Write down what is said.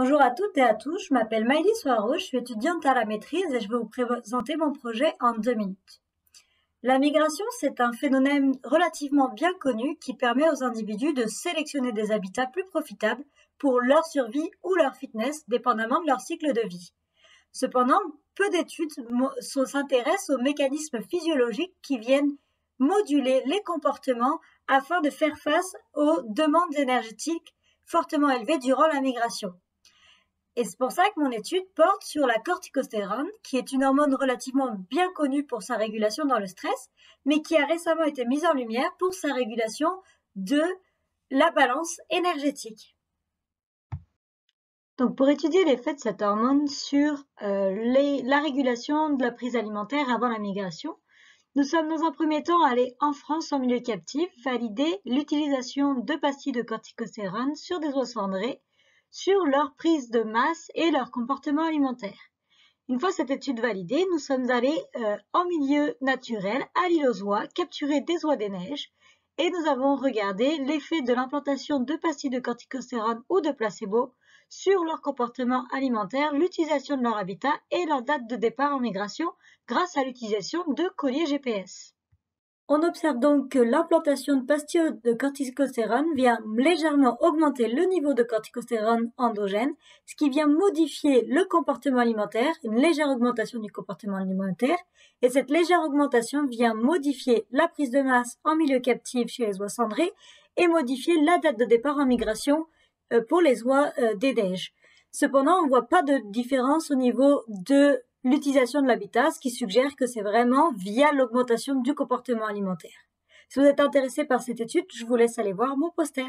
Bonjour à toutes et à tous, je m'appelle Maëlys Soireau, je suis étudiante à la maîtrise et je vais vous présenter mon projet en 2 minutes. La migration, c'est un phénomène relativement bien connu qui permet aux individus de sélectionner des habitats plus profitables pour leur survie ou leur fitness, dépendamment de leur cycle de vie. Cependant, peu d'études s'intéressent aux mécanismes physiologiques qui viennent moduler les comportements afin de faire face aux demandes énergétiques fortement élevées durant la migration. Et c'est pour ça que mon étude porte sur la corticostérone, qui est une hormone relativement bien connue pour sa régulation dans le stress, mais qui a récemment été mise en lumière pour sa régulation de la balance énergétique. Donc, pour étudier l'effet de cette hormone sur la régulation de la prise alimentaire avant la migration, nous sommes dans un premier temps allés en France en milieu captif valider l'utilisation de pastilles de corticostérone sur des oies cendrées sur leur prise de masse et leur comportement alimentaire. Une fois cette étude validée, nous sommes allés en milieu naturel, à l'île aux oies, capturer des oies des neiges et nous avons regardé l'effet de l'implantation de pastilles de corticostérone ou de placebo sur leur comportement alimentaire, l'utilisation de leur habitat et leur date de départ en migration grâce à l'utilisation de colliers GPS. On observe donc que l'implantation de pastilles de corticostérone vient légèrement augmenter le niveau de corticostérone endogène, ce qui vient modifier le comportement alimentaire, une légère augmentation du comportement alimentaire, et cette légère augmentation vient modifier la prise de masse en milieu captif chez les oies cendrées et modifier la date de départ en migration pour les oies des neiges. Cependant, on ne voit pas de différence au niveau de l'utilisation de l'habitat, ce qui suggère que c'est vraiment via l'augmentation du comportement alimentaire. Si vous êtes intéressé par cette étude, je vous laisse aller voir mon poster.